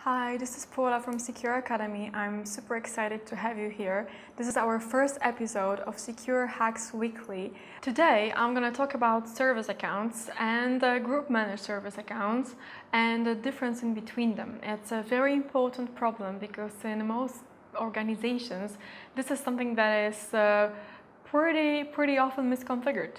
Hi, this is Paula from CQURE Academy. I'm super excited to have you here. This is our first episode of CQURE Hacks Weekly. Today I'm going to talk about service accounts and group managed service accounts and the difference in between them. It's a very important problem because in most organizations this is something that is pretty often misconfigured.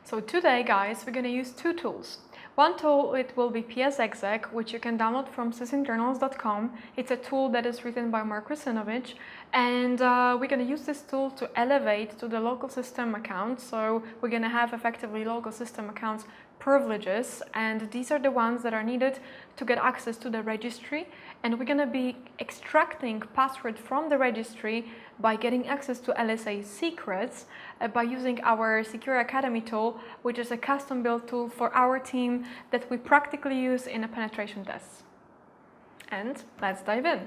So today, guys, we're going to use two tools. One tool, it will be PSExec, which you can download from sysinternals.com. It's a tool that is written by Mark Rusinovich, and we're going to use this tool to elevate to the local system account. So we're going to have effectively local system accounts privileges, and these are the ones that are needed to get access to the registry, and we're going to be extracting password from the registry by getting access to LSA secrets by using our CQURE Academy tool, which is a custom built tool for our team that we practically use in a penetration test. And let's dive in.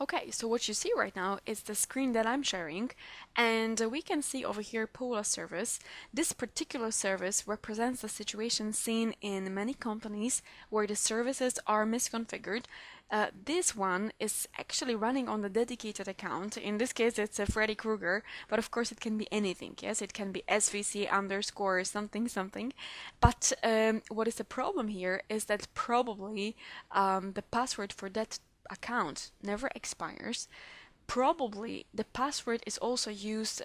Okay, so what you see right now is the screen that I'm sharing, and we can see over here Paula service. This particular service represents the situation seen in many companies where the services are misconfigured. This one is actually running on the dedicated account. In this case, it's a Freddy Krueger, but of course it can be anything. Yes, it can be SVC underscore something. But what is the problem here is that probably the password for that account never expires. Probably the password is also used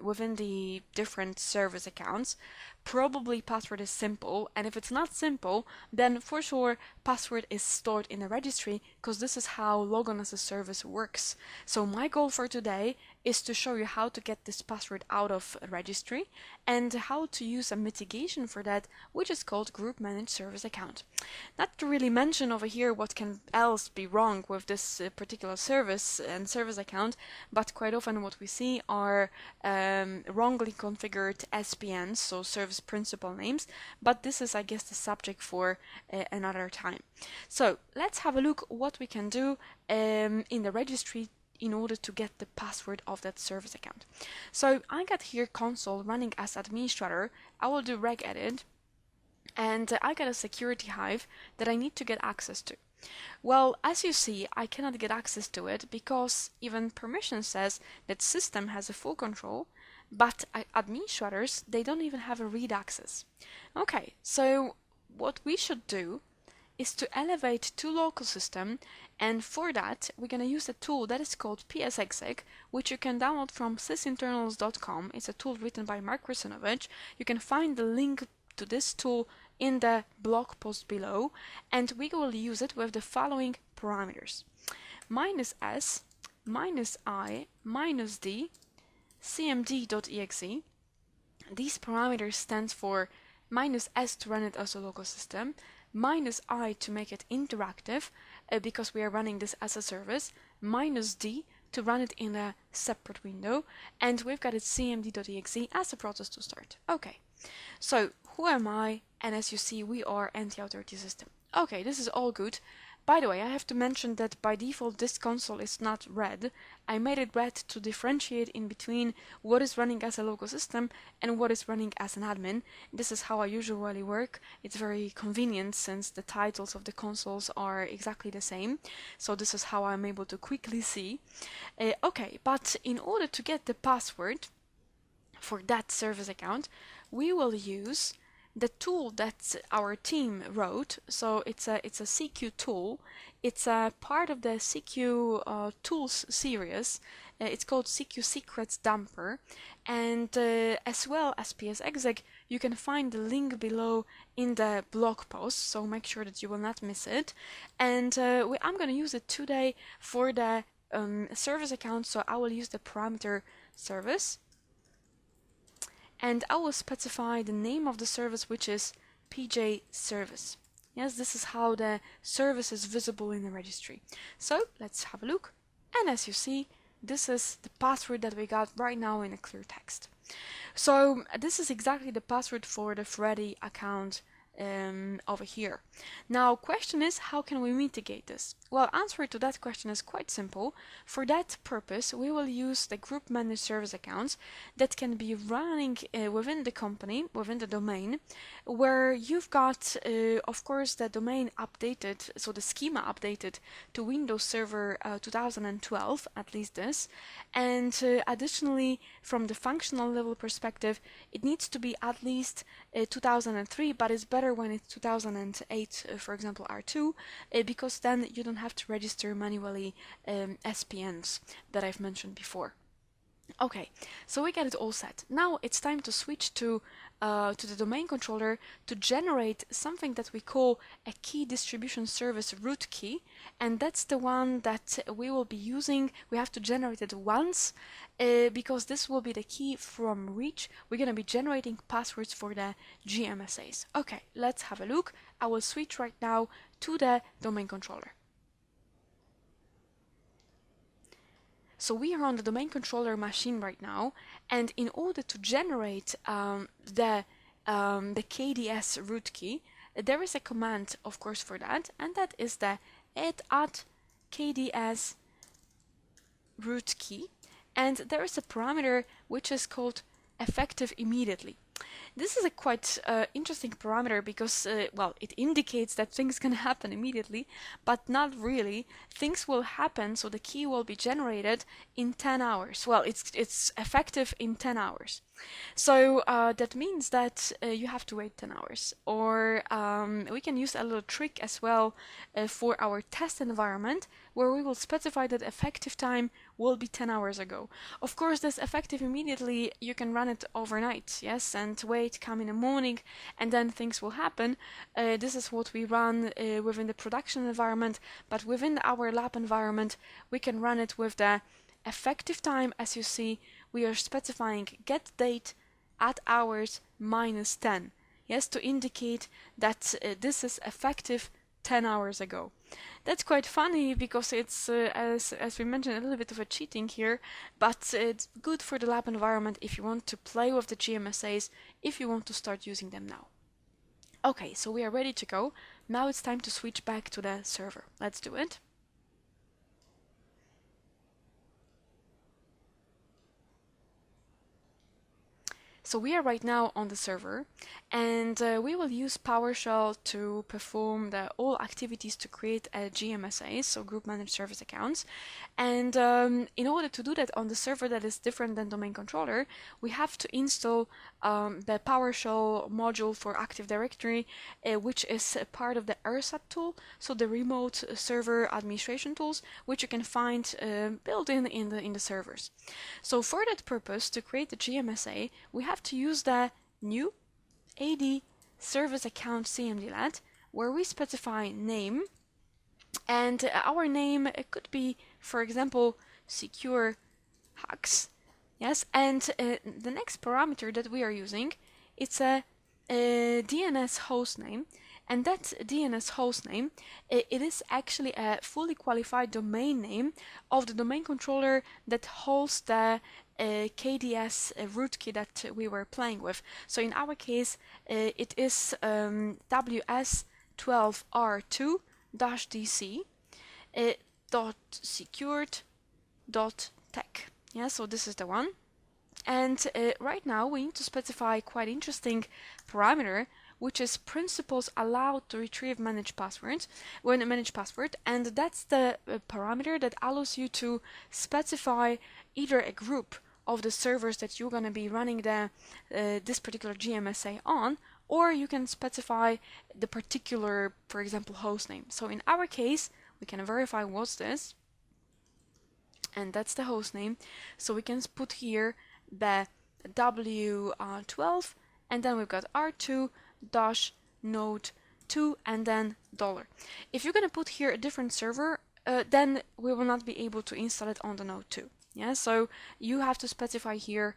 within the different service accounts. Probably password is simple, and if it's not simple, then for sure password is stored in a registry, because this is how logon as a service works. So my goal for today is to show you how to get this password out of a registry and how to use a mitigation for that, which is called group managed service account. Not to really mention over here what can else be wrong with this particular service and service account, but quite often what we see are wrongly configured SPNs, so service principal names, but this is, I guess, the subject for another time. So let's have a look what we can do in the registry in order to get the password of that service account. So I got here console running as administrator. I will do regedit, and I got a security hive that I need to get access to. Well, as you see, I cannot get access to it because even permission says that system has a full control, but administrators, they don't even have a read access. Okay, so what we should do is to elevate to local system, and for that we're going to use a tool that is called PSExec, which you can download from sysinternals.com. It's a tool written by Mark Rusinovich. You can find the link to this tool in the blog post below, and we will use it with the following parameters: -s, -i, -d, cmd.exe. These parameters stand for -s to run it as a local system, -i to make it interactive because we are running this as a service, -d to run it in a separate window, and we've got it cmd.exe as a process to start. Okay, so who am I? And as you see, we are anti-authority system. Okay, this is all good. By the way, I have to mention that by default this console is not red. I made it red to differentiate in between what is running as a local system and what is running as an admin. This is how I usually work. It's very convenient since the titles of the consoles are exactly the same. So this is how I'm able to quickly see. Okay, but in order to get the password for that service account, we will use the tool that our team wrote. So it's a CQ tool. It's a part of the CQ tools series. It's called CQ Secrets Dumper, and as well as PSExec, you can find the link below in the blog post, so make sure that you will not miss it. And I'm going to use it today for the service account, so I will use the parameter service, and I will specify the name of the service, which is PJ service. Yes, this is how the service is visible in the registry. So let's have a look. And as you see, this is the password that we got right now in a clear text. So this is exactly the password for the Freddy account over here. Now, question is, how can we mitigate this? Well, answer to that question is quite simple. For that purpose, we will use the group managed service accounts that can be running within the company, within the domain, where you've got, of course, the domain updated, so the schema updated to Windows Server 2012, at least this, and additionally, from the functional level perspective, it needs to be at least 2003, but it's better when it's 2008, for example, R2, because then you don't have to register manually SPNs that I've mentioned before. Okay, so we got it all set. Now it's time to switch to the domain controller to generate something that we call a key distribution service root key, and that's the one that we will be using. We have to generate it once because this will be the key from which we're going to be generating passwords for the gMSAs. Okay, let's have a look. I will switch right now to the domain controller. So we are on the domain controller machine right now, and in order to generate the KDS root key, there is a command, of course, for that, and that is the add KDS root key, and there is a parameter which is called effective immediately. This is a quite interesting parameter because, well, it indicates that things can happen immediately, but not really. Things will happen, so the key will be generated in 10 hours. Well, it's effective in 10 hours. So that means that you have to wait 10 hours. Or we can use a little trick as well for our test environment, where we will specify that effective time will be 10 hours ago. Of course, this effective immediately, you can run it overnight, yes, and wait, come in the morning, and then things will happen. This is what we run within the production environment, but within our lab environment, we can run it with the effective time. As you see, we are specifying get date at hours minus 10, yes, to indicate that this is effective 10 hours ago. That's quite funny because it's, as we mentioned, a little bit of a cheating here, but it's good for the lab environment if you want to play with the gMSAs, if you want to start using them now. Okay, so we are ready to go. Now it's time to switch back to the server. Let's do it. So we are right now on the server, and we will use PowerShell to perform all activities to create a gMSA, so group managed service accounts. And in order to do that on the server that is different than domain controller, we have to install the PowerShell module for Active Directory, which is a part of the RSAT tool, so the remote server administration tools, which you can find built in the servers. So for that purpose, to create the gMSA, we have to use the new AD service account cmdlet, where we specify name, and our name could be, for example, CQURE Hacks. Yes, and the next parameter that we are using, it's a DNS hostname, and that DNS hostname, it is actually a fully qualified domain name of the domain controller that hosts the KDS root key that we were playing with. So in our case, it is ws12r2-dc .secured.tech. Yeah, so this is the one. And right now we need to specify quite interesting parameter, which is principals allowed to retrieve managed passwords when managed password, and that's the parameter that allows you to specify either a group of the servers that you're going to be running this particular gMSA on, or you can specify the particular, for example, hostname. So in our case, we can verify what's this, and that's the hostname. So we can put here the W12, and then we've got R2-node2, and then $. If you're going to put here a different server, then we will not be able to install it on the node 2. Yeah, so you have to specify here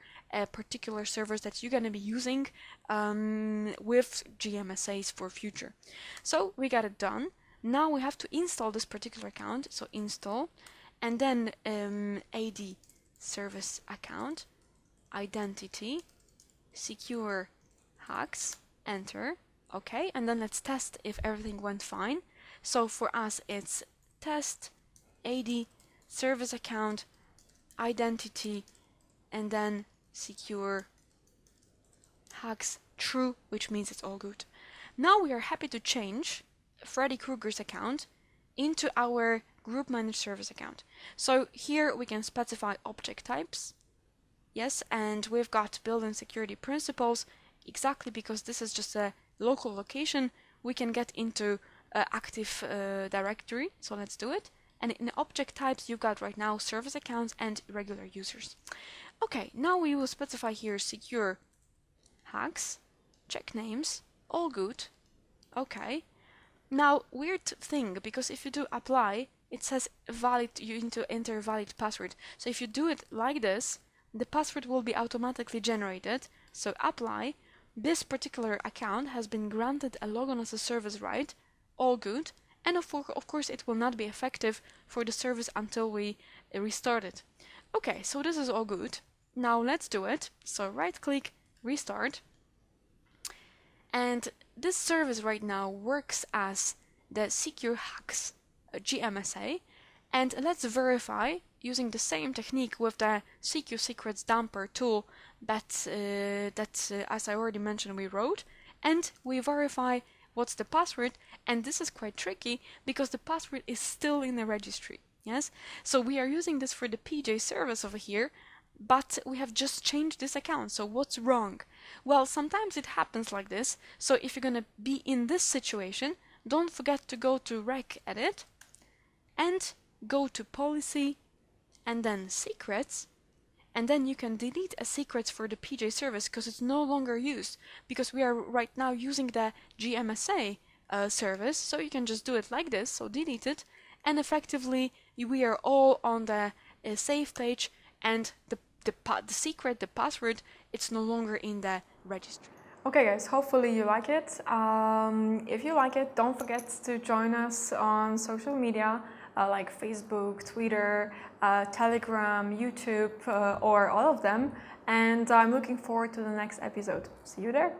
particular servers that you're going to be using with gMSAs for future. So we got it done. Now we have to install this particular account. So install, and then AD service account, identity, CQURE Hacks, enter. Okay, and then let's test if everything went fine. So for us, it's test, AD, service account, identity, and then secure hacks true, which means it's all good. Now we are happy to change Freddy Krueger's account into our group managed service account. So here we can specify object types. Yes, and we've got built-in security principles, exactly because this is just a local location. We can get into Active Directory, so let's do it. And in object types, you've got right now service accounts and regular users. Okay, now we will specify here secure hacks, check names, all good. Okay. Now, weird thing, because if you do apply, it says valid, you need to enter a valid password. So if you do it like this, the password will be automatically generated. So apply. This particular account has been granted a logon as a service right, all good. And of course, it will not be effective for the service until we restart it. Okay, so this is all good. Now let's do it. So right click, restart. And this service right now works as the CQURE Hacks gMSA. And let's verify using the same technique with the CQ Secrets Dumper tool that, as I already mentioned, we wrote. And we verify what's the password. And this is quite tricky because the password is still in the registry. Yes, so we are using this for the PJ service over here, but we have just changed this account. So what's wrong? Well, sometimes it happens like this. So if you're gonna be in this situation, don't forget to go to Rec Edit and go to Policy and then Secrets, and then you can delete a secrets for the PJ service because it's no longer used, because we are right now using the gMSA service. So you can just do it like this, so delete it, and effectively we are all on the save page, and the secret, the password, it's no longer in the registry. Okay guys, hopefully you like it. If you like it, don't forget to join us on social media like Facebook, Twitter, Telegram, YouTube, or all of them. And I'm looking forward to the next episode. See you there.